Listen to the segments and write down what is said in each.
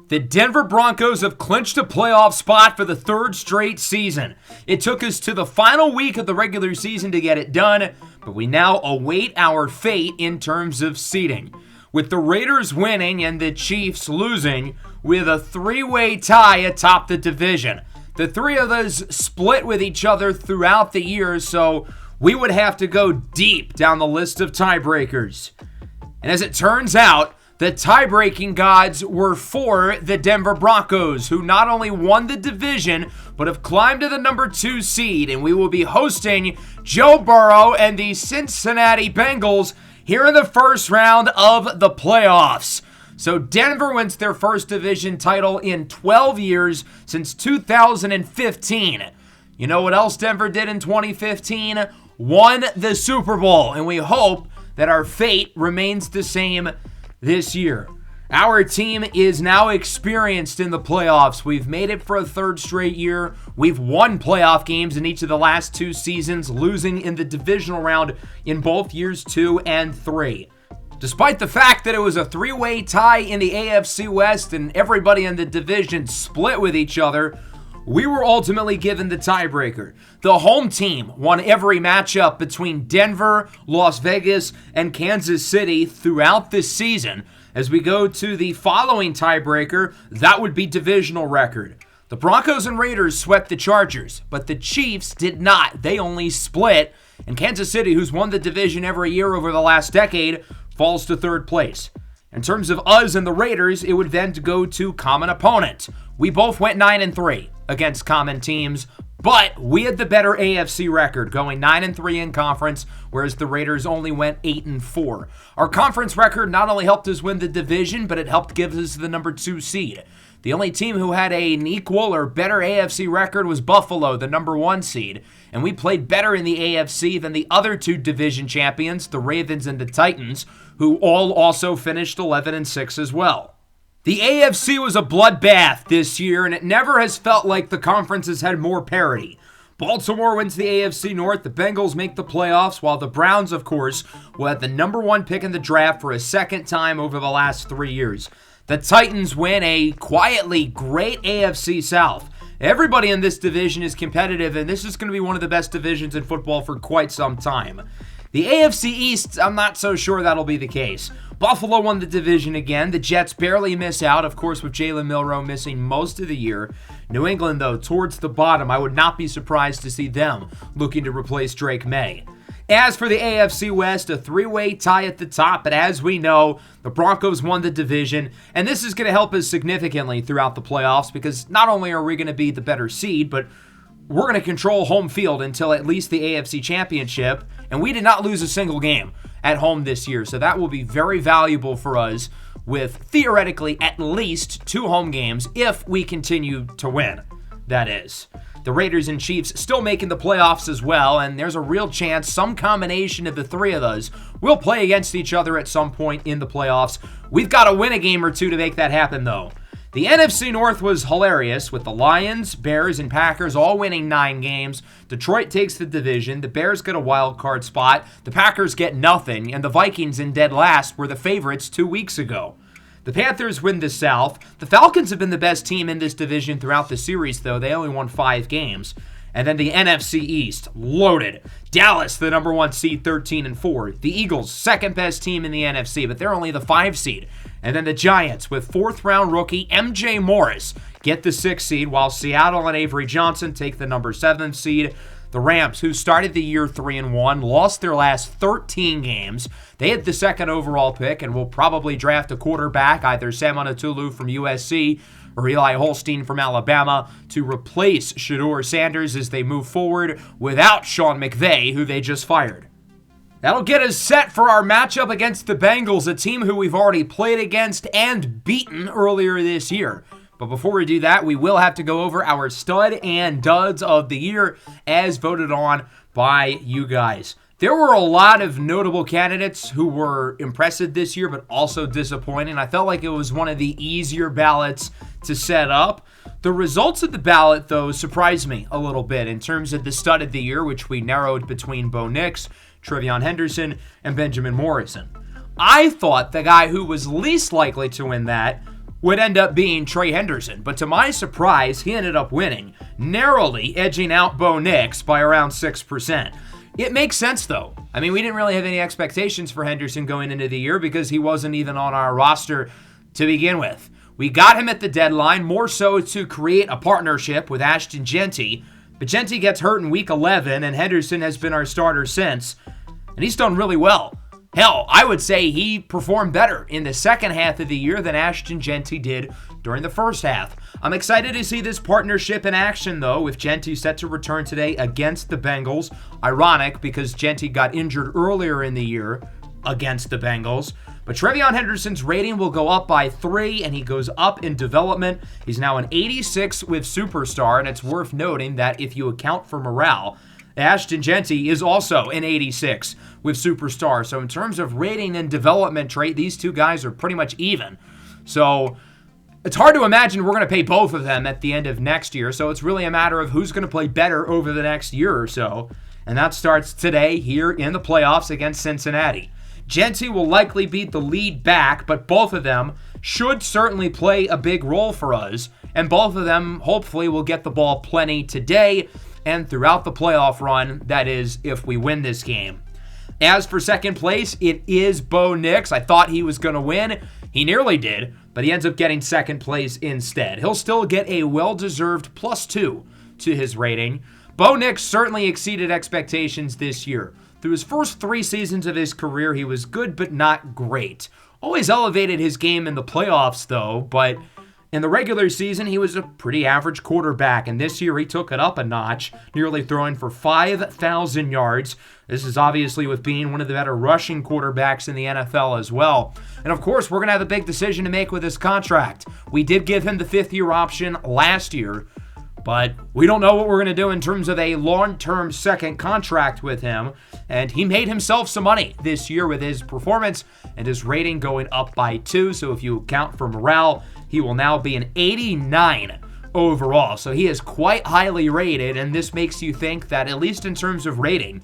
The Denver Broncos have clinched a playoff spot for the third straight season. It took us to the final week of the regular season to get it done, but we now await our fate in terms of seeding. With the Raiders winning and the Chiefs losing, with a three-way tie atop the division. The three of us split with each other throughout the year, so we would have to go deep down the list of tiebreakers. And as it turns out, the tie-breaking gods were for the Denver Broncos, who not only won the division, but have climbed to the number 2 seed, and we will be hosting Joe Burrow and the Cincinnati Bengals here in the first round of the playoffs. So Denver wins their first division title in 12 years since 2015. You know what else Denver did in 2015? Won the Super Bowl, and we hope that our fate remains the same this year. Our team is now experienced in the playoffs. We've made it for a third straight year. We've won playoff games in each of the last 2 seasons, losing in the divisional round in both years 2 and 3. Despite the fact that it was a three-way tie in the AFC West and everybody in the division split with each other, we were ultimately given the tiebreaker. The home team won every matchup between Denver, Las Vegas, and Kansas City throughout this season. As we go to the following tiebreaker, that would be divisional record. The Broncos and Raiders swept the Chargers, but the Chiefs did not. They only split, and Kansas City, who's won the division every year over the last decade, falls to third place. In terms of us and the Raiders, it would then go to common opponent. We both went 9-3 against common teams, but we had the better AFC record, going 9-3 in conference, whereas the Raiders only went 8-4. Our conference record not only helped us win the division, but it helped give us the number 2 seed. The only team who had an equal or better AFC record was Buffalo, the number 1 seed, and we played better in the AFC than the other 2 division champions, the Ravens and the Titans, who all also finished 11-6 as well. The AFC was a bloodbath this year, and it never has felt like the conferences had more parity. Baltimore wins the AFC North, the Bengals make the playoffs, while the Browns, of course, will have the number 1 pick in the draft for a second time over the last 3 years. The Titans win a quietly great AFC South. Everybody in this division is competitive, and this is going to be one of the best divisions in football for quite some time. The AFC East, I'm not so sure that'll be the case. Buffalo won the division again. The Jets barely miss out, of course, with Jalen Milroe missing most of the year. New England, though, towards the bottom. I would not be surprised to see them looking to replace Drake May. As for the AFC West, a three-way tie at the top, but as we know, the Broncos won the division, and this is going to help us significantly throughout the playoffs because not only are we going to be the better seed, but we're going to control home field until at least the AFC Championship, and we did not lose a single game at home this year, so that will be very valuable for us with theoretically at least 2 home games if we continue to win, that is. The Raiders and Chiefs still making the playoffs as well, and there's a real chance some combination of the 3 of those will play against each other at some point in the playoffs. We've got to win a game or 2 to make that happen, though. The NFC North was hilarious, with the Lions, Bears, and Packers all winning 9 games. Detroit takes the division. The Bears get a wild card spot. The Packers get nothing, and the Vikings in dead last were the favorites 2 weeks ago. The Panthers win the South. The Falcons have been the best team in this division throughout the series, though. They only won 5 games. And then the NFC East, loaded. Dallas, the number 1 seed, 13-4. The Eagles, second best team in the NFC, but they're only the 5 seed. And then the Giants, with 4th-round rookie MJ Morris, get the 6th seed, while Seattle and Avery Johnson take the number 7 seed. The Rams, who started the year 3-1, lost their last 13 games. They had the 2nd overall pick and will probably draft a quarterback, either Sam Onatulu from USC or Eli Holstein from Alabama, to replace Shedeur Sanders as they move forward without Sean McVay, who they just fired. That'll get us set for our matchup against the Bengals, a team who we've already played against and beaten earlier this year. But before we do that, we will have to go over our stud and duds of the year as voted on by you guys. There were a lot of notable candidates who were impressive this year, but also disappointing. I felt like it was one of the easier ballots to set up. The results of the ballot, though, surprised me a little bit in terms of the stud of the year, which we narrowed between Bo Nix, Trevion Henderson, and Benjamin Morrison. I thought the guy who was least likely to win that would end up being Trey Henderson. But to my surprise, he ended up winning, narrowly edging out Bo Nix by around 6%. It makes sense, though. I mean, we didn't really have any expectations for Henderson going into the year because he wasn't even on our roster to begin with. We got him at the deadline, more so to create a partnership with Ashton Jeanty, but Jeanty gets hurt in Week 11, and Henderson has been our starter since, and he's done really well. Hell, I would say he performed better in the second half of the year than Ashton Jeanty did during the first half. I'm excited to see this partnership in action, though, with Jeanty set to return today against the Bengals. Ironic, because Jeanty got injured earlier in the year against the Bengals. But TreVeyon Henderson's rating will go up by 3, and he goes up in development. He's now an 86 with Superstar, and it's worth noting that if you account for morale, Ashton Jeanty is also an 86 with Superstar. So in terms of rating and development trait, these two guys are pretty much even. So it's hard to imagine we're going to pay both of them at the end of next year. So it's really a matter of who's going to play better over the next year or so. And that starts today here in the playoffs against Cincinnati. Jeanty will likely be the lead back, but both of them should certainly play a big role for us. And both of them hopefully will get the ball plenty today and throughout the playoff run, that is, if we win this game. As for second place, it is Bo Nix. I thought he was going to win. He nearly did, but he ends up getting second place instead. He'll still get a well-deserved +2 to his rating. Bo Nix certainly exceeded expectations this year. Through his first 3 seasons of his career, he was good but not great. Always elevated his game in the playoffs, though, but in the regular season, he was a pretty average quarterback, and this year he took it up a notch, nearly throwing for 5,000 yards. This is obviously with being one of the better rushing quarterbacks in the NFL as well. And of course, we're going to have a big decision to make with his contract. We did give him the 5th-year option last year, but we don't know what we're going to do in terms of a long-term second contract with him. And he made himself some money this year with his performance and his rating going up by 2. So if you account for morale, he will now be an 89 overall. So he is quite highly rated, and this makes you think that, at least in terms of rating,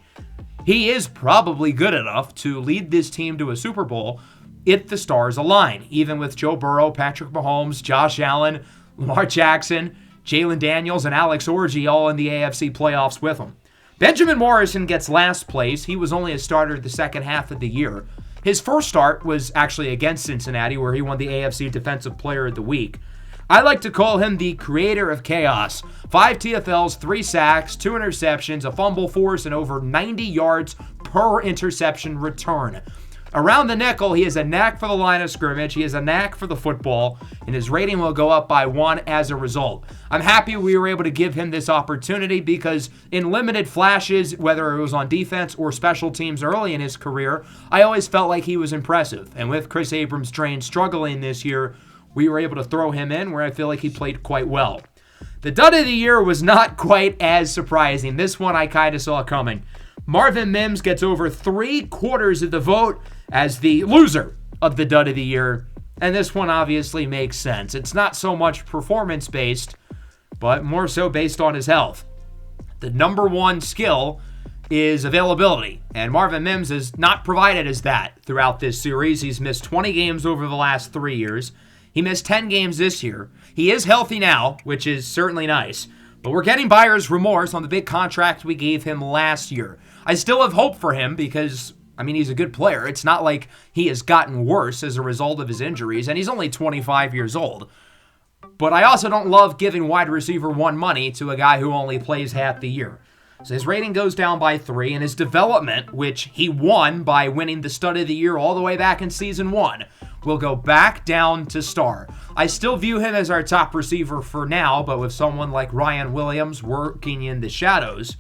he is probably good enough to lead this team to a Super Bowl if the stars align, even with Joe Burrow, Patrick Mahomes, Josh Allen, Lamar Jackson, Jalen Daniels, and Alex Orji all in the AFC playoffs with him. Benjamin Morrison gets last place. He was only a starter the second half of the year. His first start was actually against Cincinnati, where he won the AFC Defensive Player of the Week. I like to call him the creator of chaos. 5 TFLs, 3 sacks, 2 interceptions, a fumble force, and over 90 yards per interception return. Around the nickel, he has a knack for the line of scrimmage, he has a knack for the football, and his rating will go up by 1 as a result. I'm happy we were able to give him this opportunity because in limited flashes, whether it was on defense or special teams early in his career, I always felt like he was impressive. And with Chris Abrams' train struggling this year, we were able to throw him in where I feel like he played quite well. The dud of the year was not quite as surprising. This one I kind of saw coming. Marvin Mims gets over 3/4 of the vote as the loser of the dud of the year. And this one obviously makes sense. It's not so much performance-based, but more so based on his health. The number one skill is availability, and Marvin Mims has not provided as that throughout this series. He's missed 20 games over the last 3 years. He missed 10 games this year. He is healthy now, which is certainly nice, but we're getting buyer's remorse on the big contract we gave him last year. I still have hope for him because, he's a good player. It's not like he has gotten worse as a result of his injuries, and he's only 25 years old. But I also don't love giving wide receiver 1 money to a guy who only plays half the year. So his rating goes down by 3, and his development, which he won by winning the stud of the year all the way back in season 1, will go back down to star. I still view him as our top receiver for now, but with someone like Ryan Williams working in the shadows,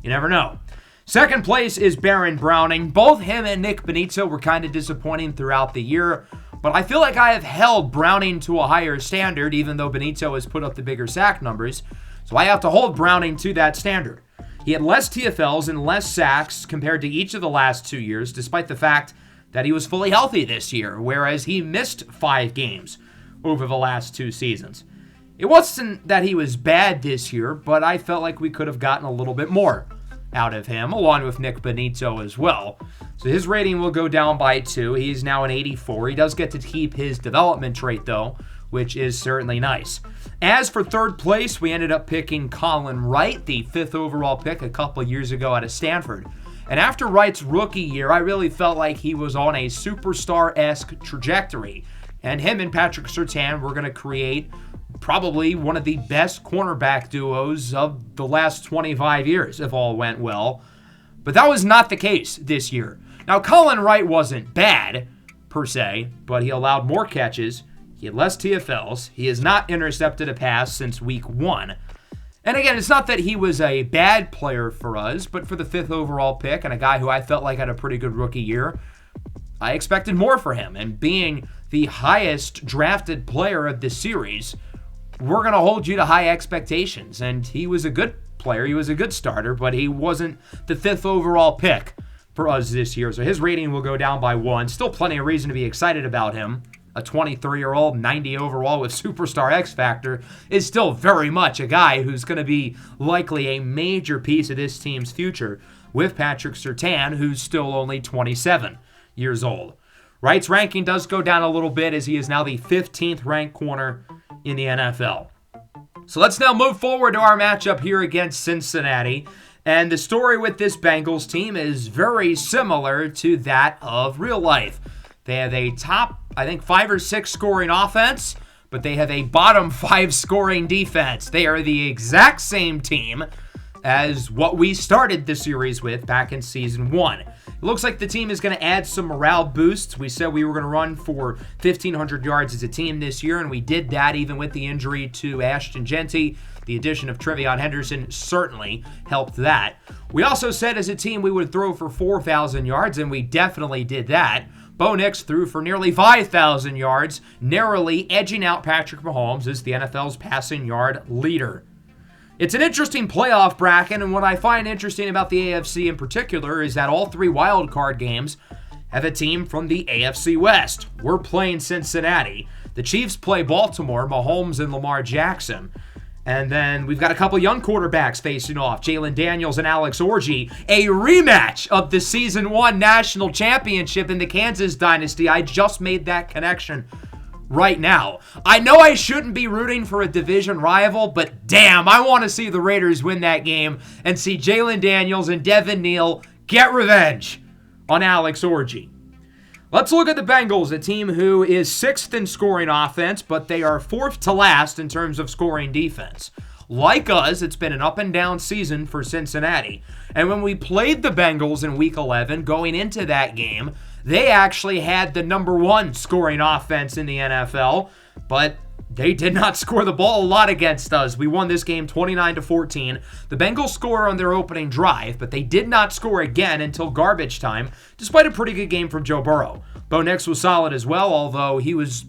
you never know. Second place is Baron Browning. Both him and Nick Benito were kind of disappointing throughout the year, but I feel like I have held Browning to a higher standard, even though Benito has put up the bigger sack numbers, so I have to hold Browning to that standard. He had less TFLs and less sacks compared to each of the last 2 years, despite the fact that he was fully healthy this year, whereas he missed 5 games over the last 2 seasons. It wasn't that he was bad this year, but I felt like we could have gotten a little bit more out of him, along with Nick Benito as well. So his rating will go down by 2. He's now an 84. He does get to keep his development trait, though, which is certainly nice. As for third place, we ended up picking Colin Wright, the 5th overall pick a couple years ago out of Stanford. And after Wright's rookie year, I really felt like he was on a superstar-esque trajectory. And him and Patrick Surtain were going to create probably one of the best cornerback duos of the last 25 years, if all went well. But that was not the case this year. Now, Colin Wright wasn't bad, per se, but he allowed more catches. He had less TFLs. He has not intercepted a pass since week 1. And again, it's not that he was a bad player for us, but for the 5th overall pick and a guy who I felt like had a pretty good rookie year, I expected more for him. And being the highest drafted player of this series, we're going to hold you to high expectations. And he was a good player. He was a good starter, but he wasn't the 5th overall pick for us this year. So his rating will go down by 1. Still plenty of reason to be excited about him. A 23-year-old, 90 overall with superstar X Factor is still very much a guy who's going to be likely a major piece of this team's future with Patrick Surtain, who's still only 27 years old. Wright's ranking does go down a little bit as he is now the 15th ranked corner in the NFL. So let's now move forward to our matchup here against Cincinnati. And the story with this Bengals team is very similar to that of real life. They have a top, I think, 5 or 6 scoring offense, but they have a bottom 5 scoring defense. They are the exact same team as what we started the series with back in season 1. It looks like the team is going to add some morale boosts. We said we were going to run for 1,500 yards as a team this year, and we did that even with the injury to Ashton Jeanty. The addition of Trevion Henderson certainly helped that. We also said as a team we would throw for 4,000 yards, and we definitely did that. Bo Nix threw for nearly 5,000 yards, narrowly edging out Patrick Mahomes as the NFL's passing yard leader. It's an interesting playoff bracket, and what I find interesting about the AFC in particular is that all 3 wildcard games have a team from the AFC West. We're playing Cincinnati. The Chiefs play Baltimore, Mahomes and Lamar Jackson. And then we've got a couple young quarterbacks facing off, Jalen Daniels and Alex Orji. A rematch of the Season 1 National Championship in the Kansas Dynasty. I just made that connection right now. I know I shouldn't be rooting for a division rival, but damn, I want to see the Raiders win that game and see Jalen Daniels and Devin Neal get revenge on Alex Orji. Let's look at the Bengals, a team who is 6th in scoring offense, but they are 4th to last in terms of scoring defense. Like us, it's been an up and down season for Cincinnati. And when we played the Bengals in Week 11, going into that game, they actually had the number 1 scoring offense in the NFL, but they did not score the ball a lot against us. We won this game 29-14. The Bengals score on their opening drive, but they did not score again until garbage time, despite a pretty good game from Joe Burrow. Bo Nix was solid as well, although he was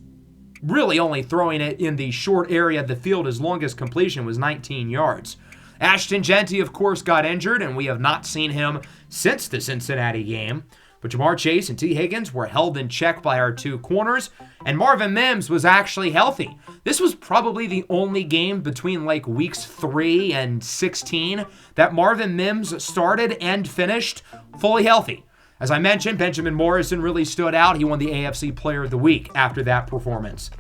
really only throwing it in the short area of the field. His longest completion was 19 yards. Ashton Jeanty, of course, got injured, and we have not seen him since the Cincinnati game. But Jamar Chase and T. Higgins were held in check by our 2 corners, and Marvin Mims was actually healthy. This was probably the only game between like weeks 3 and 16 that Marvin Mims started and finished fully healthy. As I mentioned, Benjamin Morrison really stood out. He won the AFC Player of the Week after that performance.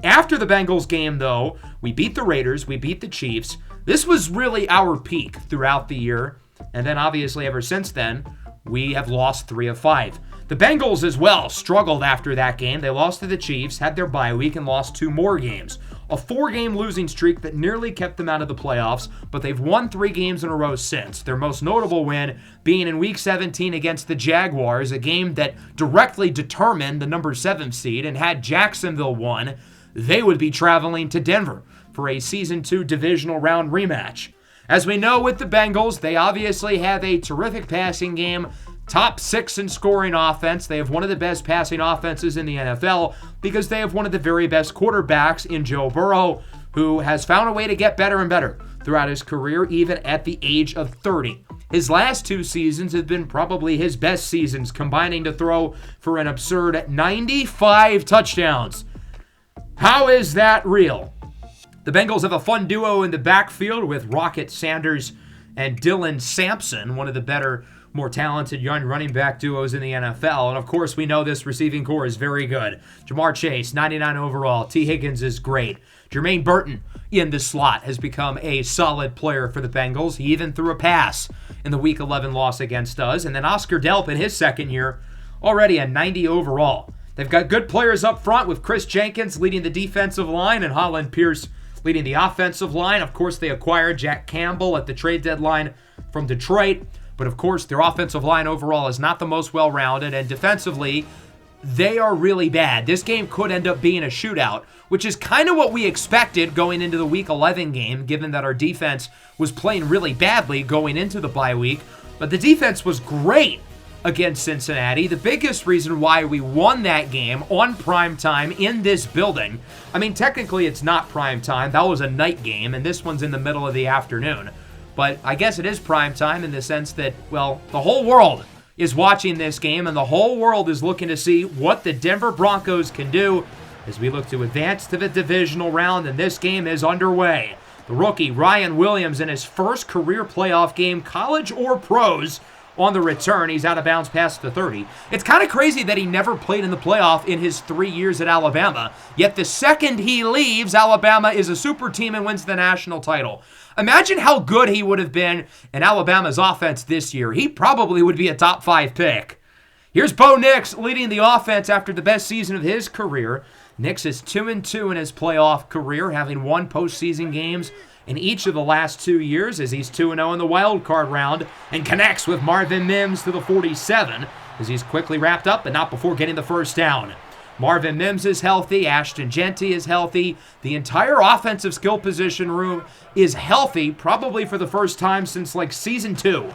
After the Bengals game, though, we beat the Raiders, we beat the Chiefs. This was really our peak throughout the year, and then obviously ever since then, we have lost 3 of 5. The Bengals as well struggled after that game. They lost to the Chiefs, had their bye week, and lost 2 more games. A 4-game losing streak that nearly kept them out of the playoffs, but they've won 3 games in a row since. Their most notable win being in Week 17 against the Jaguars, a game that directly determined the number 7 seed, and had Jacksonville won, they would be traveling to Denver for a Season 2 divisional round rematch. As we know with the Bengals, they obviously have a terrific passing game, top 6 in scoring offense. They have one of the best passing offenses in the NFL because they have one of the very best quarterbacks in Joe Burrow, who has found a way to get better and better throughout his career, even at the age of 30. His last 2 seasons have been probably his best seasons, combining to throw for an absurd 95 touchdowns. How is that real? The Bengals have a fun duo in the backfield with Rocket Sanders and Dylan Sampson, one of the better more talented young running back duos in the NFL. And of course, we know this receiving core is very good. Jamar Chase, 99 overall. T. Higgins is great. Jermaine Burton in the slot has become a solid player for the Bengals. He even threw a pass in the Week 11 loss against us. And then Oscar Delp in his second year, already a 90 overall. They've got good players up front with Chris Jenkins leading the defensive line and Holland Pierce leading the offensive line. Of course, they acquired Jack Campbell at the trade deadline from Detroit. But of course, their offensive line overall is not the most well-rounded, and defensively, they are really bad. This game could end up being a shootout, which is kind of what we expected going into the Week 11 game, given that our defense was playing really badly going into the bye week. But the defense was great against Cincinnati. The biggest reason why we won that game on prime time in this building, I mean, technically it's not prime time. That was a night game, and this one's in the middle of the afternoon. But I guess it is prime time in the sense that, well, the whole world is watching this game, and the whole world is looking to see what the Denver Broncos can do as we look to advance to the divisional round, and this game is underway. The rookie, Ryan Williams, in his first career playoff game, college or pros, on the return. He's out of bounds past the 30. It's kind of crazy that he never played in the playoff in his 3 years at Alabama, yet the second he leaves, Alabama is a super team and wins the national title. Imagine how good he would have been in Alabama's offense this year. He probably would be a top 5 pick. Here's Bo Nix leading the offense after the best season of his career. Nix is 2-2 in his playoff career, having won postseason games in each of the last 2 years, as he's 2-0 in the wild card round and connects with Marvin Mims to the 47 as he's quickly wrapped up, but not before getting the first down. Marvin Mims is healthy. Ashton Jeanty is healthy. The entire offensive skill position room is healthy, probably for the first time since like season 2.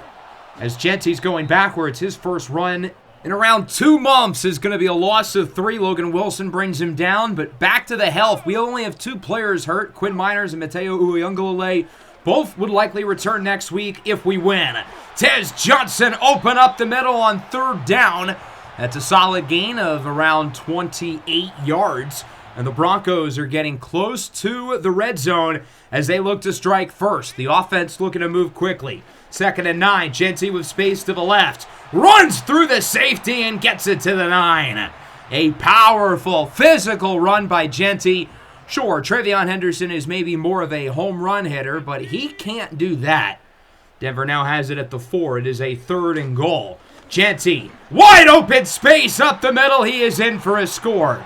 As Jeanty's going backwards, his first run in around 2 months is going to be a loss of 3. Logan Wilson brings him down, but back to the health. We only have 2 players hurt, Quinn Miners and Mateo Uyunglele. Both would likely return next week if we win. Tez Johnson open up the middle on 3rd down. That's a solid gain of around 28 yards. And the Broncos are getting close to the red zone as they look to strike first. The offense looking to move quickly. 2nd and 9. Jeanty with space to the left. Runs through the safety and gets it to the 9. A powerful, physical run by Jeanty. Sure, Travion Henderson is maybe more of a home run hitter, but he can't do that. Denver now has it at the 4. It is a 3rd and goal. Jeanty, wide open space up the middle. He is in for a score.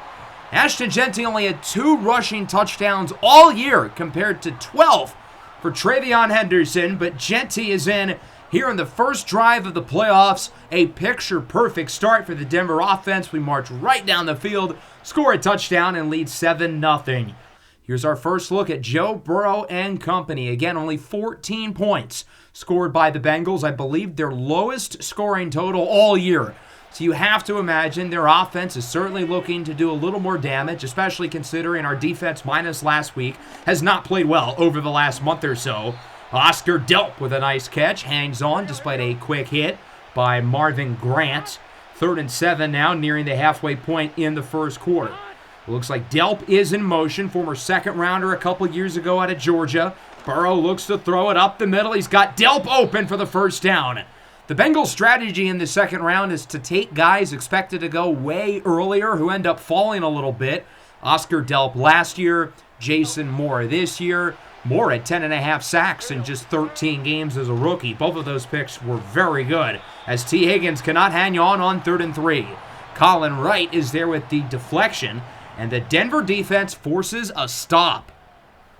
Ashton Jeanty only had 2 rushing touchdowns all year compared to 12 for Travion Henderson, but Jeanty is in here in the first drive of the playoffs. A picture-perfect start for the Denver offense. We march right down the field, score a touchdown, and lead 7-0. Here's our first look at Joe Burrow and company. Again, only 14 points scored by the Bengals. I believe their lowest scoring total all year. So you have to imagine their offense is certainly looking to do a little more damage, especially considering our defense minus last week has not played well over the last month or so. Oscar Delp with a nice catch, hangs on despite a quick hit by Marvin Grant. 3rd and 7 now, nearing the halfway point in the first quarter. It looks like Delp is in motion, former second rounder a couple years ago out of Georgia. Burrow looks to throw it up the middle. He's got Delp open for the first down. The Bengals' strategy in the second round is to take guys expected to go way earlier who end up falling a little bit. Oscar Delp last year, Jason Moore this year. Moore at 10.5 sacks in just 13 games as a rookie. Both of those picks were very good, as T. Higgins cannot hang on 3rd and 3. Colin Wright is there with the deflection, and the Denver defense forces a stop.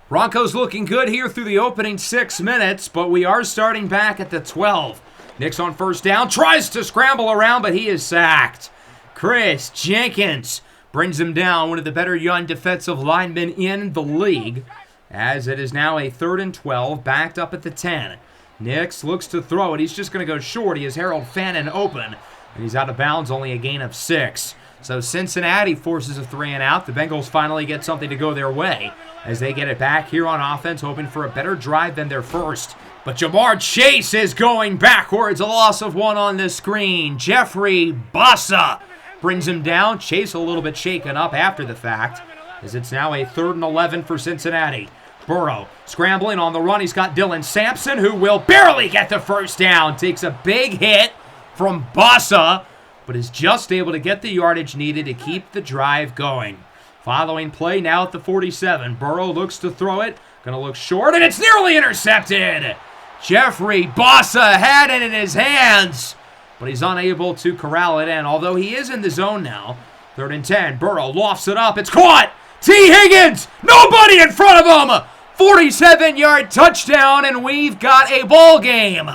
Broncos looking good here through the opening 6 minutes, but we are starting back at the 12. Nix on first down, tries to scramble around, but he is sacked. Chris Jenkins brings him down, one of the better young defensive linemen in the league, as it is now a 3rd and 12, backed up at the 10. Nix looks to throw it. He's just going to go short. He has Harold Fannin open, and he's out of bounds, only a gain of 6. So Cincinnati forces a 3 and out. The Bengals finally get something to go their way as they get it back here on offense, hoping for a better drive than their first. But Jamar Chase is going backwards. A loss of 1 on the screen. Jeffrey Bussa brings him down. Chase a little bit shaken up after the fact, as it's now a 3rd and 11 for Cincinnati. Burrow scrambling on the run. He's got Dylan Sampson, who will barely get the first down. Takes a big hit from Bossa, but is just able to get the yardage needed to keep the drive going. Following play now at the 47. Burrow looks to throw it. Going to look short, and it's nearly intercepted. Jeffrey Bossa had it in his hands, but he's unable to corral it in, although he is in the zone now. 3rd and 10. Burrow lofts it up. It's caught. T. Higgins, nobody in front of him. 47-yard touchdown, and we've got a ball game.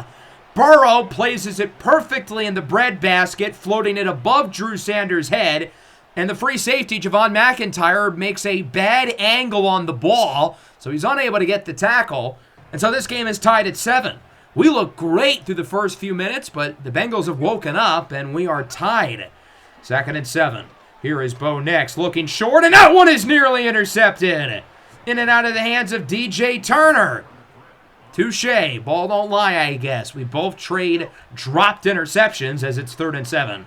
Burrow places it perfectly in the breadbasket, floating it above Drew Sanders' head. And the free safety, Javon McIntyre, makes a bad angle on the ball, so he's unable to get the tackle. And so this game is tied at 7. We look great through the first few minutes, but the Bengals have woken up, and we are tied. 2nd and 7. Here is Bo Nix looking short, and that one is nearly intercepted. In and out of the hands of DJ Turner. Touche. Ball don't lie, I guess. We both trade dropped interceptions as it's 3rd and 7.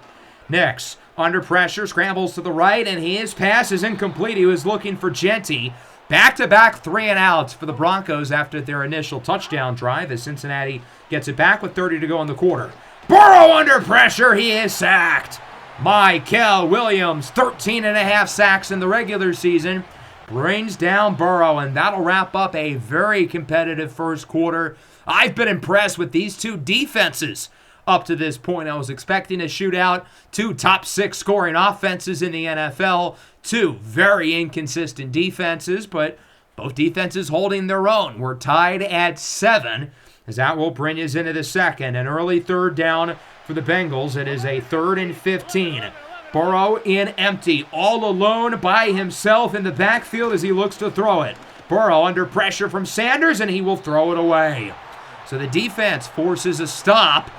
Nix, under pressure, scrambles to the right, and his pass is incomplete. He was looking for Genty. Back-to-back 3-and-outs for the Broncos after their initial touchdown drive as Cincinnati gets it back with 30 to go in the quarter. Burrow under pressure. He is sacked. Mykel Williams, 13.5 sacks in the regular season, brings down Burrow, and that'll wrap up a very competitive first quarter. I've been impressed with these two defenses up to this point. I was expecting a shootout, 2 top 6 scoring offenses in the NFL, 2 very inconsistent defenses, but both defenses holding their own. We're tied at 7, as that will bring us into the second. An early 3rd down for the Bengals. It is a 3rd and 15. Burrow in empty, all alone by himself in the backfield as he looks to throw it. Burrow under pressure from Sanders, and he will throw it away. So the defense forces a stop.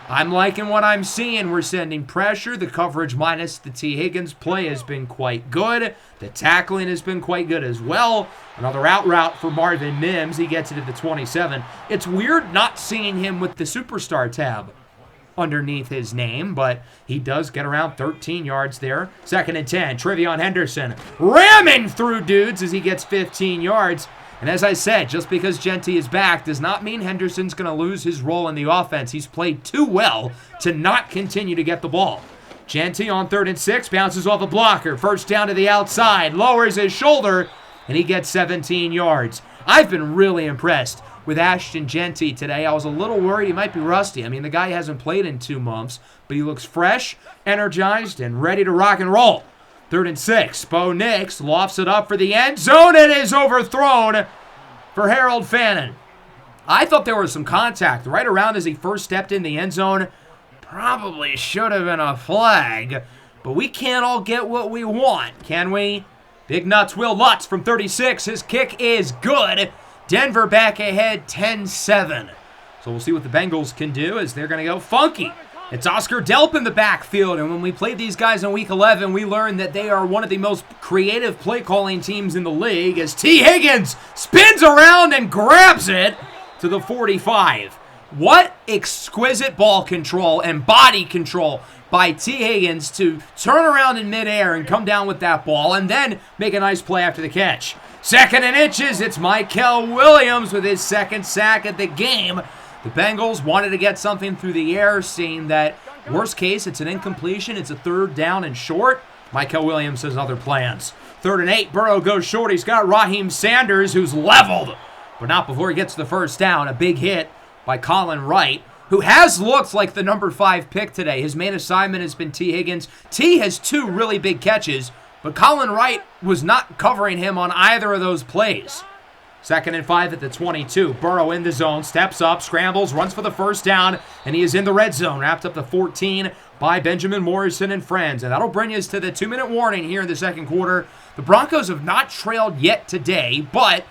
I'm liking what I'm seeing. We're sending pressure. The coverage minus the T. Higgins play has been quite good. The tackling has been quite good as well. Another out route for Marvin Mims. He gets it at the 27. It's weird not seeing him with the superstar tab underneath his name, but he does get around 13 yards there. 2nd and 10. Trevion Henderson ramming through dudes as he gets 15 yards. And as I said, just because Genty is back does not mean Henderson's going to lose his role in the offense. He's played too well to not continue to get the ball. Genty on 3rd and 6, bounces off a blocker. First down to the outside, lowers his shoulder, and he gets 17 yards. I've been really impressed with Ashton Genty today. I was a little worried he might be rusty. I mean, the guy hasn't played in 2 months, but he looks fresh, energized, and ready to rock and roll. 3rd and 6. Bo Nix lofts it up for the end zone. It is overthrown for Harold Fannin. I thought there was some contact right around as he first stepped in the end zone. Probably should have been a flag, but we can't all get what we want, can we? Big Nuts Will Lutz from 36. His kick is good. Denver back ahead 10-7. So we'll see what the Bengals can do as they're going to go funky. It's Oscar Delp in the backfield, and when we played these guys in Week 11, we learned that they are one of the most creative play-calling teams in the league as T. Higgins spins around and grabs it to the 45. What exquisite ball control and body control by T. Higgins to turn around in midair and come down with that ball and then make a nice play after the catch. 2nd and inches, it's Mykel Williams with his 2nd sack at the game. The Bengals wanted to get something through the air, seeing that worst case, it's an incompletion. It's a 3rd down and short. Mykel Williams has other plans. 3rd and 8, Burrow goes short. He's got Raheem Sanders, who's leveled, but not before he gets the first down. A big hit by Colin Wright, who has looked like the number 5 pick today. His main assignment has been T. Higgins. T has 2 really big catches, but Colin Wright was not covering him on either of those plays. 2nd and 5 at the 22. Burrow in the zone, steps up, scrambles, runs for the first down, and he is in the red zone. Wrapped up the 14 by Benjamin Morrison and friends. And that'll bring us to the 2-minute warning here in the second quarter. The Broncos have not trailed yet today, but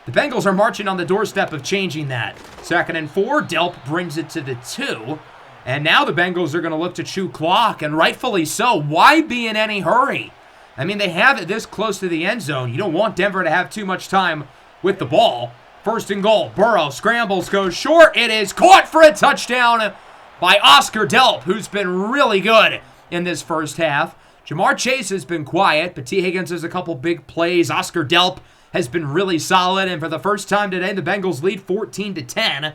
the Bengals are marching on the doorstep of changing that. 2nd and 4, Delp brings it to the 2. And now the Bengals are going to look to chew clock, and rightfully so. Why be in any hurry? I mean, they have it this close to the end zone. You don't want Denver to have too much time with the ball. 1st and goal. Burrow scrambles, goes short. It is caught for a touchdown by Oscar Delp, who's been really good in this first half. Jamar Chase has been quiet, but T. Higgins has a couple big plays. Oscar Delp has been really solid, and for the first time today, the Bengals lead 14-10.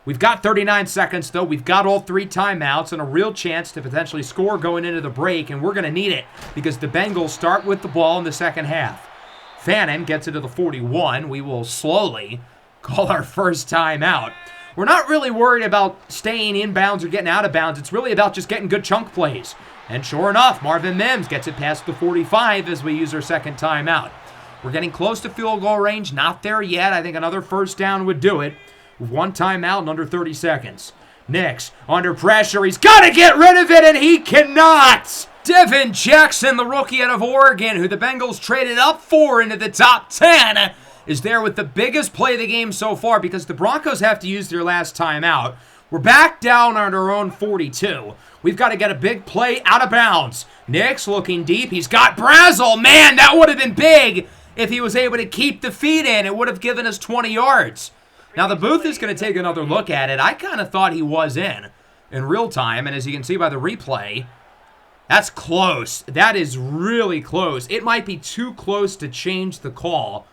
We've got 39 seconds, though. We've got all 3 timeouts and a real chance to potentially score going into the break, and we're going to need it because the Bengals start with the ball in the second half. Fannin gets it to the 41. We will slowly call our first timeout. We're not really worried about staying inbounds or getting out of bounds. It's really about just getting good chunk plays. And sure enough, Marvin Mims gets it past the 45 as we use our second timeout. We're getting close to field goal range. Not there yet. I think another first down would do it. With 1 timeout in under 30 seconds. Nix under pressure. He's got to get rid of it, and he cannot. Devin Jackson, the rookie out of Oregon, who the Bengals traded up for into the top 10, is there with the biggest play of the game so far because the Broncos have to use their last timeout. We're back down on our own 42. We've got to get a big play out of bounds. Nix looking deep. He's got Brazel. Man, that would have been big if he was able to keep the feet in. It would have given us 20 yards. Now, the booth is going to take another look at it. I kind of thought he was in real time, and as you can see by the replay, that's close. That is really close. It might be too close to change the call.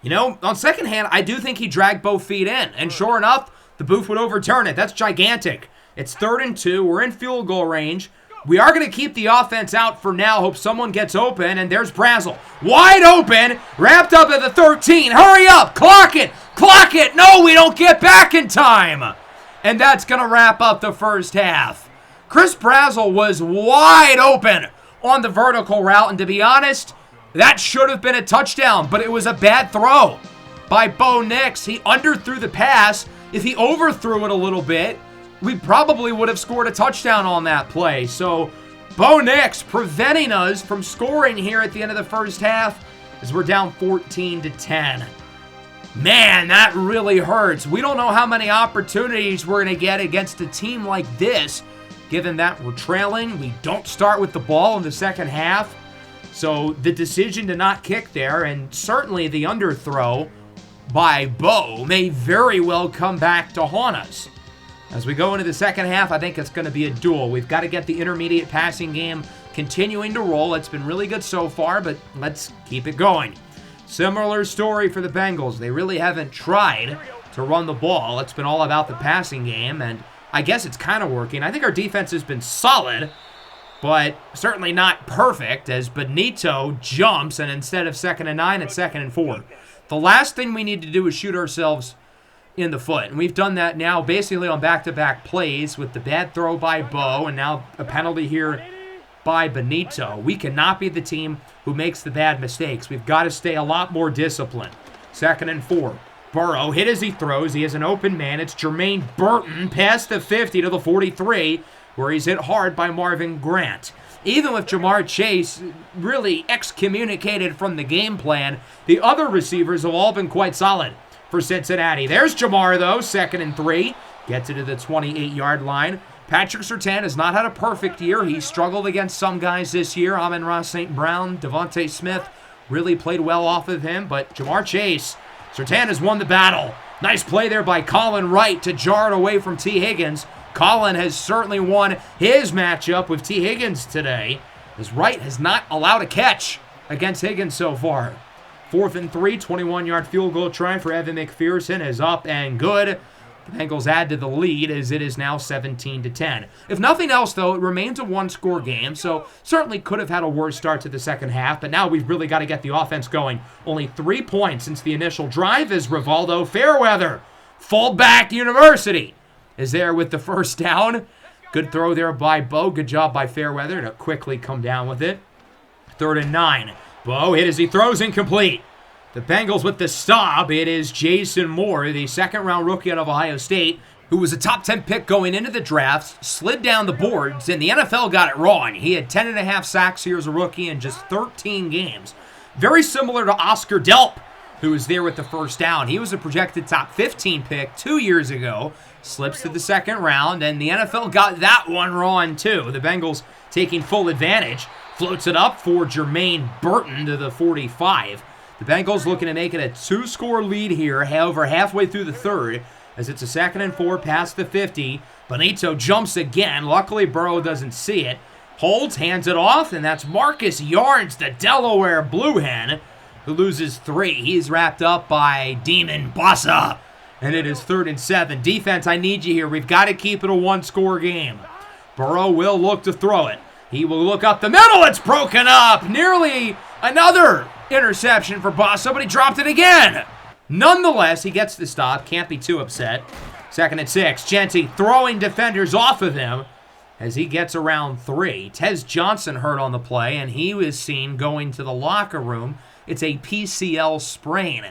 You know, on second hand, I do think he dragged both feet in, and sure enough, the booth would overturn it. That's gigantic. It's 3rd and 2. We're in field goal range. We are going to keep the offense out for now. Hope someone gets open, and there's Brazel. Wide open, wrapped up at the 13. Hurry up, clock it, clock it. No, we don't get back in time. And that's going to wrap up the first half. Chris Brazel was wide open on the vertical route, and to be honest, that should have been a touchdown, but it was a bad throw by Bo Nix. He underthrew the pass. If he overthrew it a little bit, we probably would have scored a touchdown on that play. So Bo Nix preventing us from scoring here at the end of the first half as we're down 14-10. Man, that really hurts. We don't know how many opportunities we're going to get against a team like this, given that we're trailing. We don't start with the ball in the second half. So the decision to not kick there, and certainly the underthrow by Bo, may very well come back to haunt us. As we go into the second half, I think it's going to be a duel. We've got to get the intermediate passing game continuing to roll. It's been really good so far, but let's keep it going. Similar story for the Bengals. They really haven't tried to run the ball. It's been all about the passing game, and I guess it's kind of working. I think our defense has been solid, but certainly not perfect as Benito jumps, and instead of 2nd and 9, it's 2nd and 4. The last thing we need to do is shoot ourselves in the foot, and we've done that now basically on back-to-back plays with the bad throw by Bo and now a penalty here by Benito. We cannot be the team who makes the bad mistakes. We've got to stay a lot more disciplined. 2nd and 4. Burrow hit as he throws. He has an open man. It's Jermaine Burton past the 50 to the 43, where he's hit hard by Marvin Grant. Even with Jamar Chase really excommunicated from the game plan, the other receivers have all been quite solid for Cincinnati. There's Jamar, though, 2nd and 3. Gets it to the 28-yard line. Patrick Surtain has not had a perfect year. He struggled against some guys this year. Amon-Ra St. Brown, Devontae Smith really played well off of him. But Jamar Chase, Surtain has won the battle. Nice play there by Colin Wright to jar it away from T. Higgins. Colin has certainly won his matchup with T. Higgins today, as Wright has not allowed a catch against Higgins so far. 4th and 3, 21-yard field goal try for Evan McPherson is up and good. The Bengals add to the lead as it is now 17-10. If nothing else, though, it remains a one-score game, so certainly could have had a worse start to the second half, but now we've really got to get the offense going. Only 3 points since the initial drive as Rivaldo Fairweather, fullback University, is there with the first down. Good throw there by Bo. Good job by Fairweather to quickly come down with it. 3rd and 9. Bo hit as he throws incomplete. The Bengals with the stop. It is Jason Moore, the second-round rookie out of Ohio State, who was a top 10 pick going into the draft, slid down the boards, and the NFL got it wrong. He had 10.5 sacks here as a rookie in just 13 games. Very similar to Oscar Delp, who was there with the first down. He was a projected top 15 pick 2 years ago, slips to the second round, and the NFL got that one wrong too. The Bengals taking full advantage. Floats it up for Jermaine Burton to the 45. The Bengals looking to make it a 2-score lead here, over halfway through the third, as it's a 2nd and 4 past the 50. Benito jumps again. Luckily, Burrow doesn't see it. Holds, hands it off, and that's Marcus Yards, the Delaware Blue Hen, who loses 3. He's wrapped up by Demon Bossa. and it is 3rd and 7. Defense, I need you here. We've got to keep it a one-score game. Burrow will look to throw it. He will look up the middle. It's broken up. Nearly another interception for Bossa, but he dropped it again. Nonetheless, he gets the stop. Can't be too upset. 2nd and 6. Genty throwing defenders off of him as he gets around 3. Tez Johnson hurt on the play, and he was seen going to the locker room. It's a PCL sprain.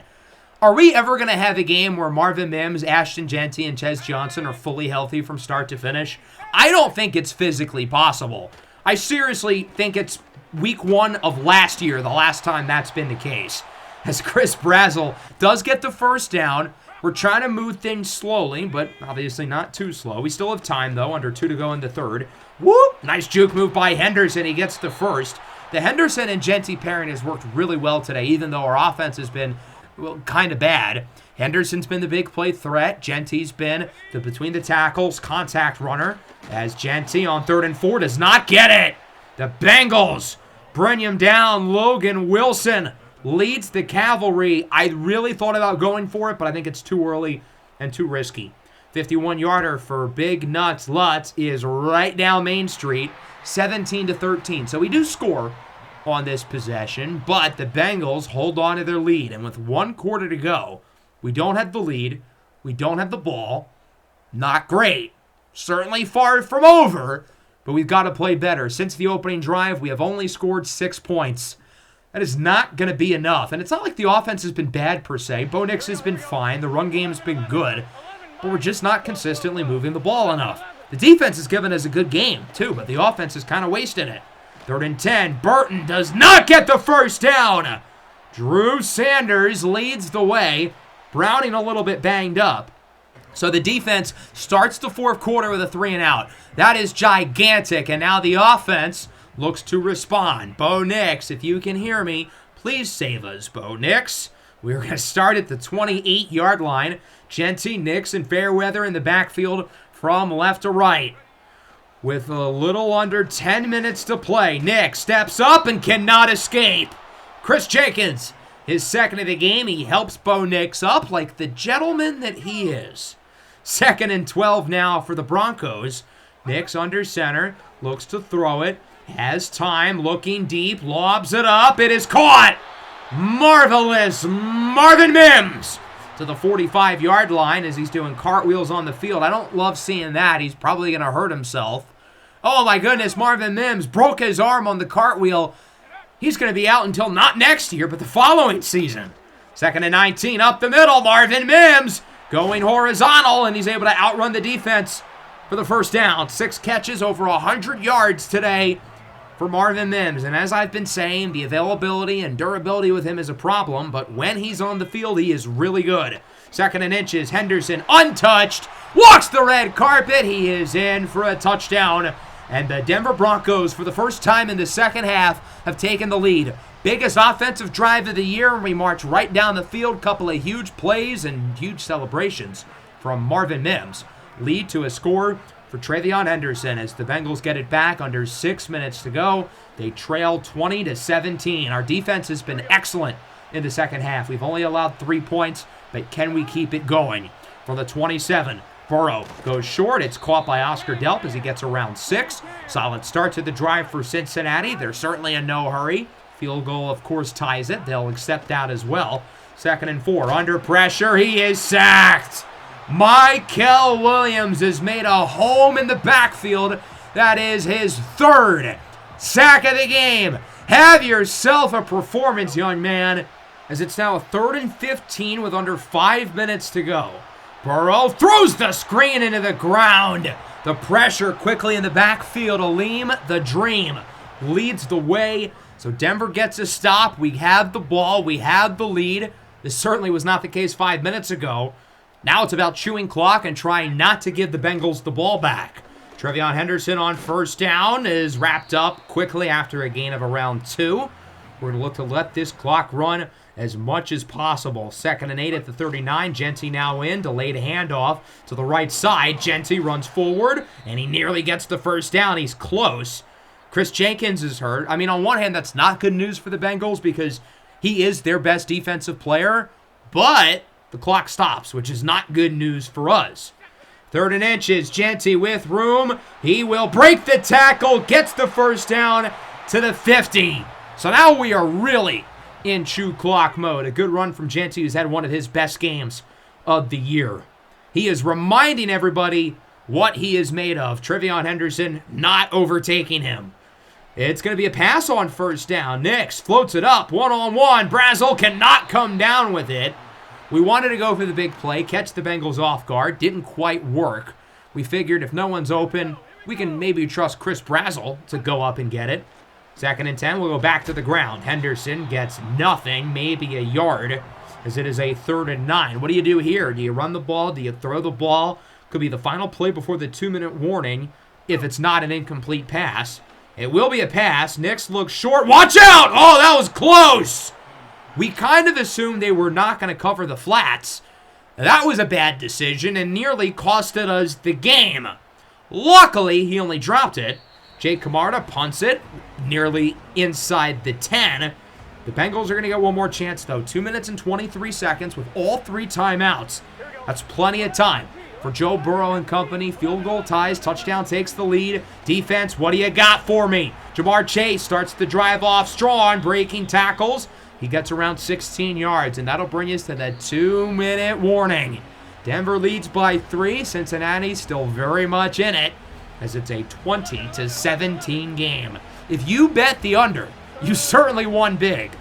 Are we ever going to have a game where Marvin Mims, Ashton Genty, and Tez Johnson are fully healthy from start to finish? I don't think it's physically possible. I seriously think it's week 1 of last year, the last time that's been the case. As Chris Brazzell does get the first down, we're trying to move things slowly, but obviously not too slow. We still have time, though, under 2 to go in the 3rd. Whoop! Nice juke move by Henderson. He gets the first. The Henderson and Genty pairing has worked really well today, even though our offense has been, well, kind of bad. Henderson's been the big play threat. Genty's been the between the tackles contact runner, as Genty on 3rd and 4 does not get it. The Bengals bring him down. Logan Wilson leads the cavalry. I really thought about going for it, but I think it's too early and too risky. 51-yarder for Big Nuts Lutz is right down Main Street, 17-13. So we do score on this possession, but the Bengals hold on to their lead. And with 1 quarter to go, we don't have the lead. We don't have the ball. Not great. Certainly far from over, but we've got to play better. Since the opening drive, we have only scored 6 points. That is not going to be enough. And it's not like the offense has been bad per se. Bo Nix has been fine. The run game's been good. But we're just not consistently moving the ball enough. The defense has given us a good game, too, but the offense is kind of wasting it. 3rd and 10. Burton does not get the first down. Drew Sanders leads the way. Browning a little bit banged up. So the defense starts the 4th quarter with a 3 and out. That is gigantic. And now the offense looks to respond. Bo Nix, if you can hear me, please save us, Bo Nix. We're going to start at the 28-yard line. Genty, Nix, and Fairweather in the backfield from left to right. With a little under 10 minutes to play, Nix steps up and cannot escape. Chris Jenkins, his 2nd of the game. He helps Bo Nix up like the gentleman that he is. 2nd and 12 now for the Broncos. Nix under center, looks to throw it. Has time, looking deep, lobs it up. It is caught. Marvelous Marvin Mims to the 45-yard line as he's doing cartwheels on the field. I don't love seeing that. He's probably going to hurt himself. Oh, my goodness, Marvin Mims broke his arm on the cartwheel. He's going to be out until not next year, but the following season. 2nd and 19, up the middle. Marvin Mims going horizontal, and he's able to outrun the defense for the first down. 6 catches, over 100 yards today for Marvin Mims. And as I've been saying, the availability and durability with him is a problem, but when he's on the field, he is really good. 2nd and inches, Henderson untouched, walks the red carpet. He is in for a touchdown. And the Denver Broncos, for the first time in the second half, have taken the lead. Biggest offensive drive of the year, and we march right down the field. Couple of huge plays and huge celebrations from Marvin Mims. Lead to a score for Travion Henderson as the Bengals get it back under 6 minutes to go. They trail 20-17. Our defense has been excellent in the second half. We've only allowed 3 points, but can we keep it going? From the 27, Burrow goes short. It's caught by Oscar Delp as he gets around 6. Solid start to the drive for Cincinnati. They're certainly in no hurry. Field goal, of course, ties it. They'll accept that as well. 2nd and 4. Under pressure. He is sacked. Mykel Williams has made a home in the backfield. That is his 3rd sack of the game. Have yourself a performance, young man, as it's now a 3rd and 15 with under 5 minutes to go. Burrow throws the screen into the ground. The pressure quickly in the backfield. Aleem, the dream, leads the way. So Denver gets a stop. We have the ball. We have the lead. This certainly was not the case 5 minutes ago. Now it's about chewing clock and trying not to give the Bengals the ball back. Travion Henderson on first down is wrapped up quickly after a gain of around 2. We're going to look to let this clock run as much as possible. 2nd and 8 at the 39. Genty now in. Delayed handoff to the right side. Genty runs forward, and he nearly gets the first down. He's close. Chris Jenkins is hurt. I mean, on one hand, that's not good news for the Bengals because he is their best defensive player, but the clock stops, which is not good news for us. 3rd and inches, Genty with room. He will break the tackle, gets the first down to the 50. So now we are really in chew clock mode. A good run from Genty, who's had one of his best games of the year. He is reminding everybody what he is made of. Trevion Henderson not overtaking him. It's going to be a pass on first down. Nix floats it up, one-on-one. Brazel cannot come down with it. We wanted to go for the big play, catch the Bengals off guard. Didn't quite work. We figured if no one's open, we can maybe trust Chris Brazel to go up and get it. 2nd and 10, we'll go back to the ground. Henderson gets nothing, maybe a yard, as it is a 3rd and 9. What do you do here? Do you run the ball? Do you throw the ball? Could be the final play before the 2-minute warning if it's not an incomplete pass. It will be a pass. Nix looks short. Watch out! Oh, that was close! We kind of assumed they were not going to cover the flats. That was a bad decision and nearly costed us the game. Luckily, he only dropped it. Jake Camarda punts it nearly inside the 10. The Bengals are going to get one more chance, though. 2 minutes and 23 seconds with all 3 timeouts. That's plenty of time for Joe Burrow and company. Field goal ties. Touchdown takes the lead. Defense, what do you got for me? Jamar Chase starts the drive off strong, breaking tackles. He gets around 16 yards, and that'll bring us to the 2-minute warning. Denver leads by 3. Cincinnati's still very much in it, as it's a 20-17 game. If you bet the under, you certainly won big.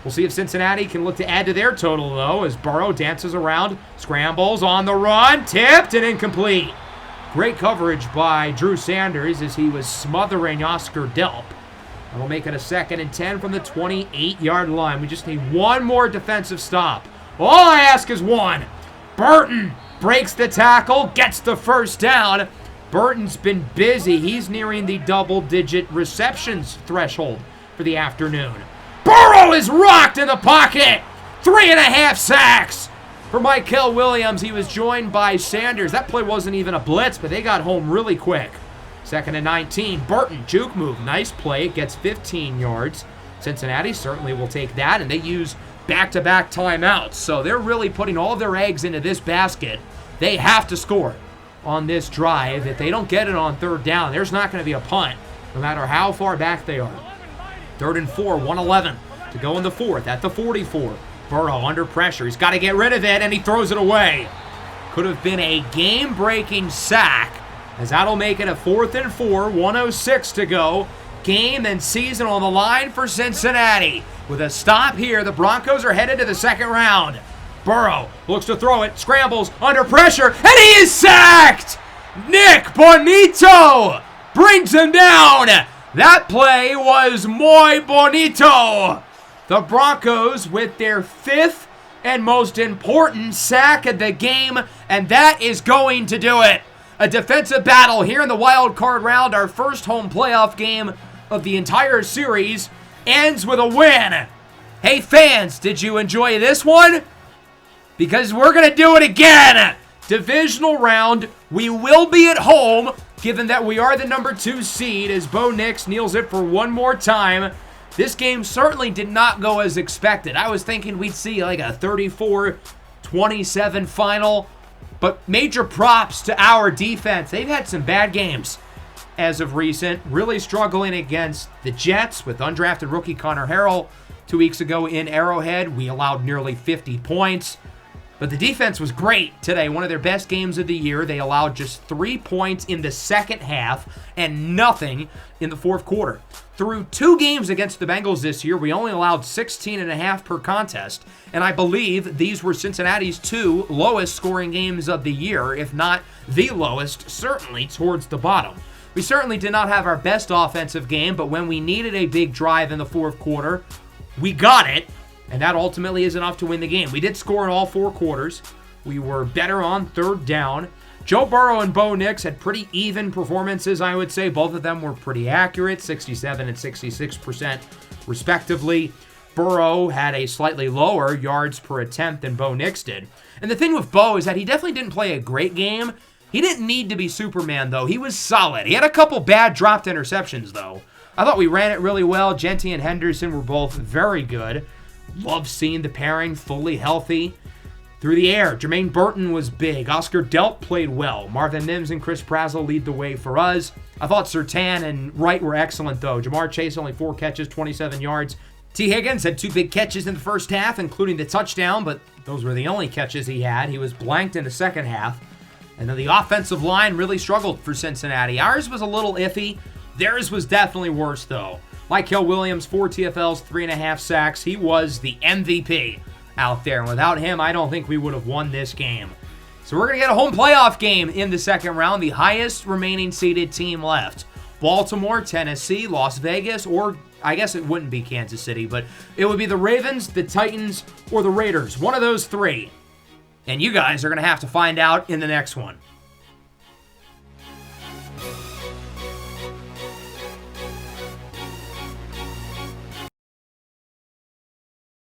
We'll see if Cincinnati can look to add to their total, though, as Burrow dances around, scrambles on the run, tipped and incomplete. Great coverage by Drew Sanders as he was smothering Oscar Delp. And we'll make it a 2nd and 10 from the 28-yard line. We just need one more defensive stop. All I ask is one. Burton breaks the tackle, gets the first down. Burton's been busy. He's nearing the double-digit receptions threshold for the afternoon. Burrow is rocked in the pocket. 3.5 sacks for Michael Williams. He was joined by Sanders. That play wasn't even a blitz, but they got home really quick. 2nd and 19. Burton, juke move. Nice play. It gets 15 yards. Cincinnati certainly will take that, and they use back-to-back timeouts. So they're really putting all of their eggs into this basket. They have to score on this drive. If they don't get it on 3rd down, there's not going to be a punt, no matter how far back they are. 3rd and 4, 1:11 to go in the 4th at the 44. Burrow under pressure. He's got to get rid of it, and he throws it away. Could have been a game-breaking sack, as that'll make it a 4th and 4, 1:06 to go. Game and season on the line for Cincinnati. With a stop here, the Broncos are headed to the 2nd round. Burrow looks to throw it, scrambles, under pressure, and he is sacked! Nick Bonito brings him down. That play was muy bonito. The Broncos with their 5th and most important sack of the game, and that is going to do it. A defensive battle here in the wild card round. Our first home playoff game of the entire series ends with a win. Hey fans, did you enjoy this one? Because we're going to do it again. Divisional round. We will be at home, given that we are the number 2 seed, as Bo Nix kneels it for one more time. This game certainly did not go as expected. I was thinking we'd see like a 34-27 final. But major props to our defense. They've had some bad games as of recent. Really struggling against the Jets with undrafted rookie Connor Harrell 2 weeks ago in Arrowhead. We allowed nearly 50 points. But the defense was great today. One of their best games of the year. They allowed just 3 points in the second half and nothing in the fourth quarter. Through 2 games against the Bengals this year, we only allowed 16.5 per contest. And I believe these were Cincinnati's 2 lowest scoring games of the year, if not the lowest, certainly towards the bottom. We certainly did not have our best offensive game, but when we needed a big drive in the fourth quarter, we got it. And that ultimately is enough to win the game. We did score in all 4 quarters. We were better on 3rd down. Joe Burrow and Bo Nix had pretty even performances, I would say. Both of them were pretty accurate, 67 and 66% respectively. Burrow had a slightly lower yards per attempt than Bo Nix did. And the thing with Bo is that he definitely didn't play a great game. He didn't need to be Superman, though. He was solid. He had a couple bad dropped interceptions, though. I thought we ran it really well. Genty and Henderson were both very good. Love seeing the pairing fully healthy. Through the air, Jermaine Burton was big. Oscar Delp played well. Marvin Mims and Chris Prazel lead the way for us. I thought Surtain and Wright were excellent, though. Jamar Chase only 4 catches, 27 yards. T. Higgins had 2 big catches in the first half, including the touchdown, but those were the only catches he had. He was blanked in the second half. And then the offensive line really struggled for Cincinnati. Ours was a little iffy. Theirs was definitely worse, though. Michael Williams, 4 TFLs, 3.5 sacks. He was the MVP out there. And without him, I don't think we would have won this game. So we're going to get a home playoff game in the second round. The highest remaining seeded team left. Baltimore, Tennessee, Las Vegas, or I guess it wouldn't be Kansas City, but it would be the Ravens, the Titans, or the Raiders. One of those 3. And you guys are going to have to find out in the next one.